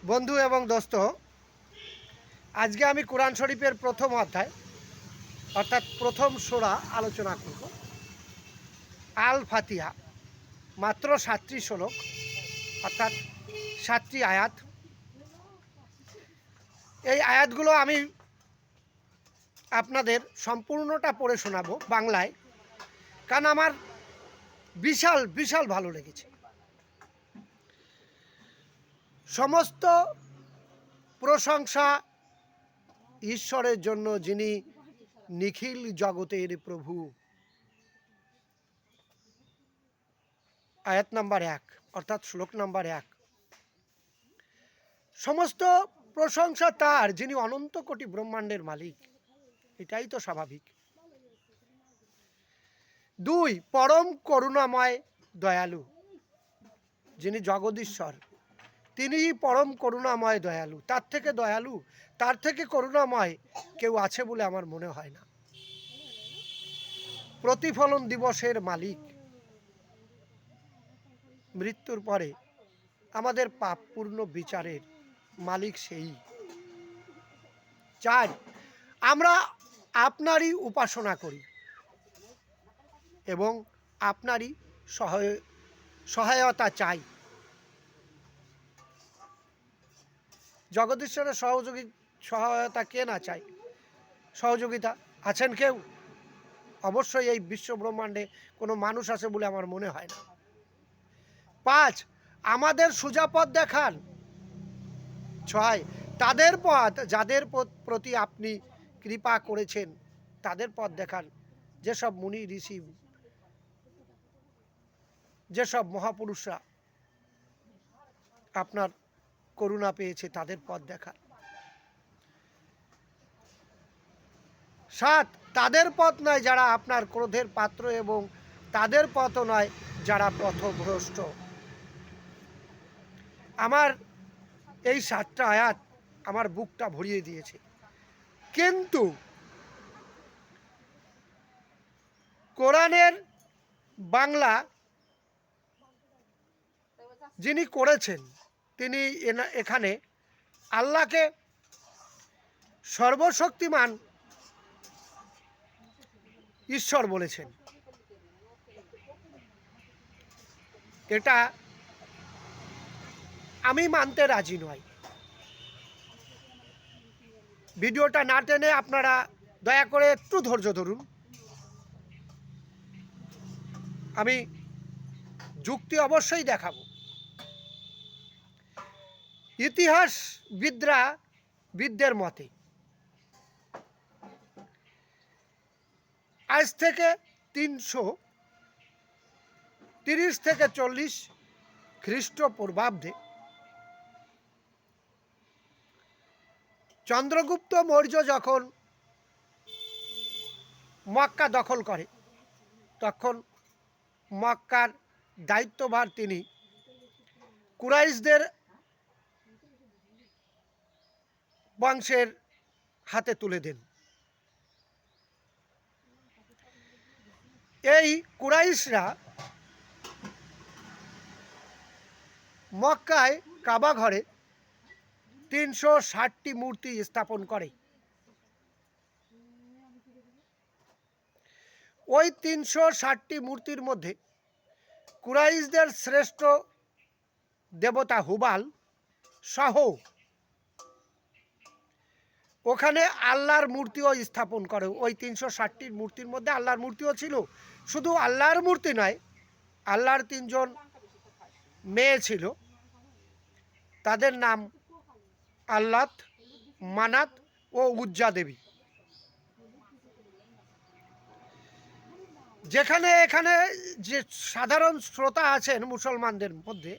বন্ধু এবং দোস্ত, আজকে আমি কোরআন শরীফের প্রথম অধ্যায় অর্থাৎ প্রথম সূরা আলোচনা করব। আল ফাতিহা, মাত্র ৭টি শ্লোক অর্থাৎ ৭টি আয়াত। এই আয়াতগুলো আমি আপনাদের সম্পূর্ণটা পড়ে শোনাবো বাংলায়, কারণ আমার বিশাল বিশাল ভালো লেগেছে। সমস্ত প্রশংসা ঈশ্বরের জন্য, যিনি নিখিল জগতের প্রভু। আয়াত নাম্বার ১ অর্থাৎ শ্লোক নাম্বার ১। সমস্ত প্রশংসা তার, যিনি অনন্ত কোটি ব্রহ্মাণ্ডের মালিক। এটাই তো স্বাভাবিক। ২, পরম করুণাময় দয়ালু, যিনি জগদীশ্বর, তিনি পরম করুণাময় দয়ালু। তার থেকে দয়ালু, তার থেকে করুণাময় কেউ আছে বলে আমার মনে হয় না। প্রতিফলন দিবসের মালিক, মৃত্যুর পরে আমাদের পাপপূর্ণ বিচারের মালিক সেই। ৪, আমরা আপনারই উপাসনা করি এবং আপনারই সহায়তা চাই। জগদীশ্বরের সহায়তা কে না চাই? সহযোগিতা আছেন কেউ? অবশ্যই এই বিশ্ব ব্রহ্মাণ্ডে কোনো মানুষ আছে বলে আমার মনে হয় না। ৫, আমাদের সোজা পথ দেখান। ৬, তাদের পথ যাদের প্রতি আপনি কৃপা করেছেন তাদের পথ দেখান। যেসব মুনি ঋষি, যেসব মহাপুরুষরা আপনার করুণা পেয়েছে তাদের পথ দেখান। ৭, তাদের পথ নয় যারা আপনার ক্রোধের পাত্র, এবং তাদের পথও নয় যারা পথভ্রষ্ট। আমার এই ৭টা আয়াত আমার বুকটা ভরিয়ে দিয়েছে। কিন্তু কোরআনের বাংলা যিনি করেছেন, তিনি এখানে আল্লাহকে সর্বশক্তিমান ঈশ্বর বলেছেন। এটা আমি মানতে রাজি নই। ভিডিওটা না টেনে আপনারা দয়া করে একটু ধৈর্য ধরুন। আমি যুক্তি অবশ্যই দেখাবো। ইতিহাসবিদদের মতে আজ থেকে ৩৩০ থেকে ৪০ খ্রিস্টপূর্বাব্দে চন্দ্রগুপ্ত মৌর্য যখন মক্কা দখল করে, তখন মক্কার দায়িত্বভার তিনি কুরাইশদের বংশের হাতে তুলে দেন। এই কুরাইশরা মক্কায় কাবা ঘরে ৩৬০টি মূর্তি স্থাপন করে। ওই ৩৬০টি মূর্তির মধ্যে কুরাইশদের শ্রেষ্ঠ দেবতা হুবাল সহ ওখানে আল্লাহর মূর্তিও স্থাপন করে। ওই ৩৬০টির মূর্তির মধ্যে আল্লাহর মূর্তিও ছিল। শুধু আল্লাহর মূর্তি নয়, আল্লাহর ৩জন মেয়ে ছিল। তাদের নাম আল্লাত, মানাত ও উজ্জা দেবী। এখানে যে সাধারণ শ্রোতা আছেন মুসলমানদের মধ্যে,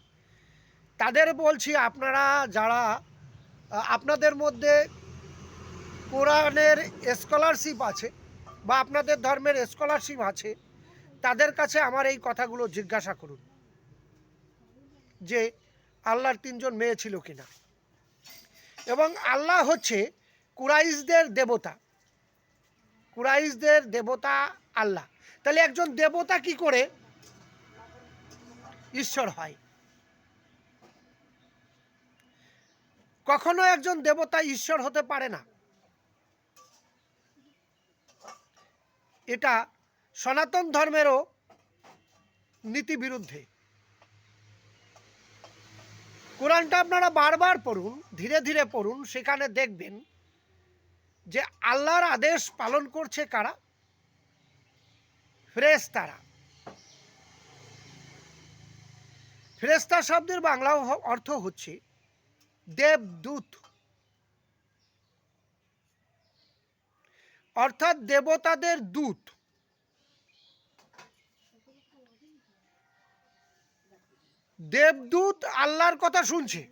তাদের বলছি, আপনারা যারা আপনাদের মধ্যে কোরআনের স্কলারশিপ আছে বা আপনাদের ধর্মের স্কলারশিপ আছে, তাদের কাছে আমার এই কথাগুলো জিজ্ঞাসা করুন যে আল্লাহর ৩জন মেয়ে ছিল কিনা। এবং আল্লাহ হচ্ছে কুরাইশদের দেবতা, কুরাইশদের দেবতা আল্লাহ। তাহলে একজন দেবতা কি করে ঈশ্বর হয়? কখনো একজন দেবতা ঈশ্বর হতে পারে না। এটা সনাতন ধর্মেরও নীতি বিরুদ্ধে। কোরআনটা আপনারা বারবার পড়ুন, ধীরে ধীরে পড়ুন, সেখানে দেখবেন যে আল্লাহর আদেশ পালন করছে কারা? ফেরেশতারা। ফেরেশতা শব্দের বাংলা অর্থ হচ্ছে দেবদূত, অর্থাৎ দেবতাদের দূত। দেবদূত আল্লাহর কথা শুনছে,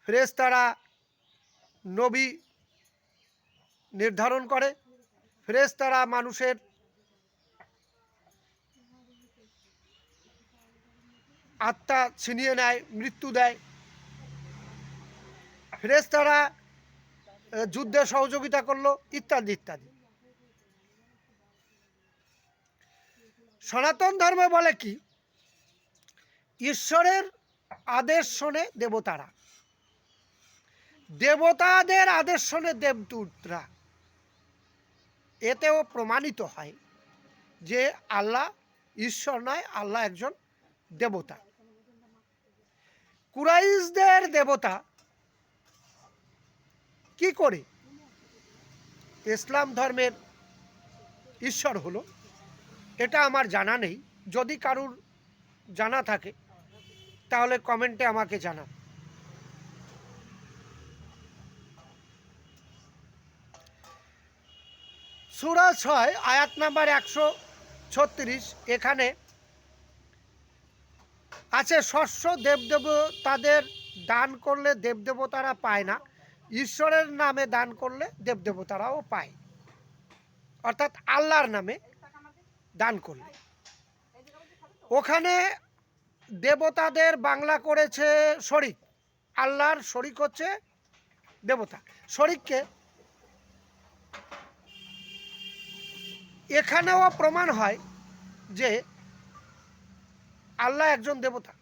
ফেরেশতারা নবী নির্ধারণ করে, ফেরেশতারা মানুষের আত্মা ছিনিয়ে নেয়, মৃত্যু দেয়, ফেরেশতারা যুদ্ধে সহযোগিতা করলো, ইত্যাদি ইত্যাদি। সনাতন ধর্মে বলে কি, ঈশ্বরের আদেশ শোনে দেবতারা, দেবতাদের আদেশ শোনে দেবদূতরা। এতেও প্রমাণিত হয় যে আল্লাহ ঈশ্বর নয়, আল্লাহ একজন দেবতা। কুরাইশদের দেবতা কি করে ইসলাম ধর্মের ঈশ্বর হলো, এটা আমার জানা নেই। যদি কারুর জানা থাকে তাহলে কমেন্টে আমাকে জানান। সূরা 6 আয়াত নাম্বার 136, এখানে আছে শস্য দেবদেবতাদের দান করলে দেবদেবতারা পায় না, ঈশ্বরের নামে দান করলে দেবদেবতারাও পায়, অর্থাৎ আল্লাহর নামে দান করলে। ওখানে দেবতাদের বাংলা করেছে শরিক, আল্লাহর শরিক হচ্ছে দেবতা। শরিককে এখানেও প্রমাণ হয় যে আল্লাহ একজন দেবতা।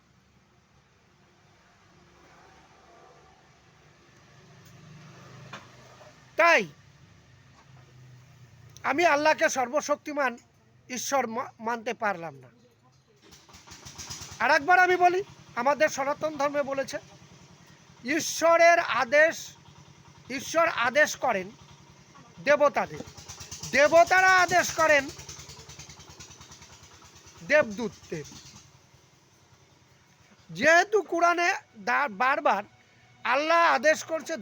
তাই আমি আল্লাহকে সর্বশক্তিমান ঈশ্বর মানতে পারলাম না। আর একবার আমি বলি, আমাদের সনাতন ধর্মে বলেছে ঈশ্বরের আদেশ, ঈশ্বর আদেশ করেন দেবতাদের, দেবতারা আদেশ করেন দেবদূতদের। যেহেতু কোরআনে বারবার আল্লাহ আদেশ করছে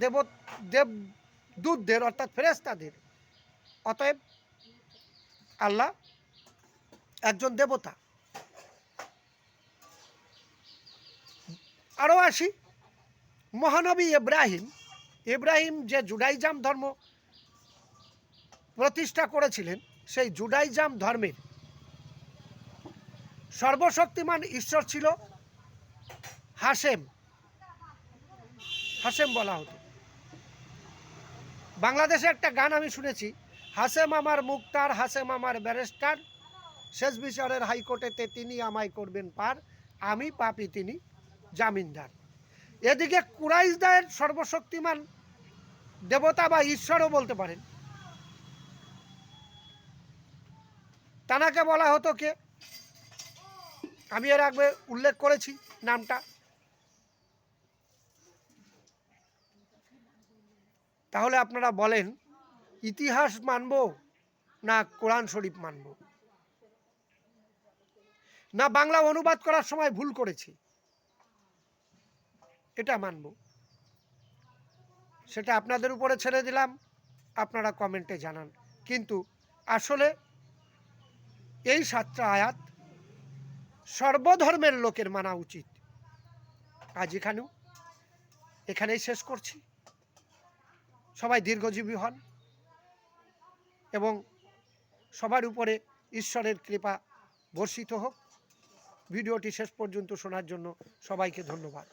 দেবদূতদের অর্থাৎ ফেরেশতাদের, অতএব আল্লাহ একজন দেবতা। আরও আসি, মহানবী ইব্রাহিম যে জুডাইজম ধর্ম প্রতিষ্ঠা করেছিলেন, সেই জুডাইজম ধর্মের সর্বশক্তিমান ঈশ্বর ছিল হাশেম। হাশেম বলা হতো। বাংলাদেশে একটা গান আমি শুনেছি, হাশেম আমার মুক্তার, হাশেম আমার ব্যারিস্টার, শেষ বিচারের হাইকোর্টেতে তিনি আমায় করবেন পার, আমি পাপী তিনি জামিনদার। এদিকে কুরাইশদের সর্বশক্তিমান দেবতা বা ঈশ্বরও বলতে পারেন, তানাকে বলা হতো কে, আমি এর আগে উল্লেখ করেছি নামটা। তাহলে আপনারা বলেন, ইতিহাস মানব না কোরআন শরীফ মানব, না বাংলা অনুবাদ করার সময় ভুল করেছি এটা মানব? সেটা আপনাদের উপরে ছেড়ে দিলাম, আপনারা কমেন্টে জানান। কিন্তু আসলে এই 7টা আয়াত সর্বধর্মের লোকের মানা উচিত। আজ এখানেই শেষ করছি। সবাই দীর্ঘজীবী হন এবং সবার উপরে ঈশ্বরের কৃপা বর্ষিত হোক। ভিডিওটি শেষ পর্যন্ত শোনার জন্য সবাইকে ধন্যবাদ।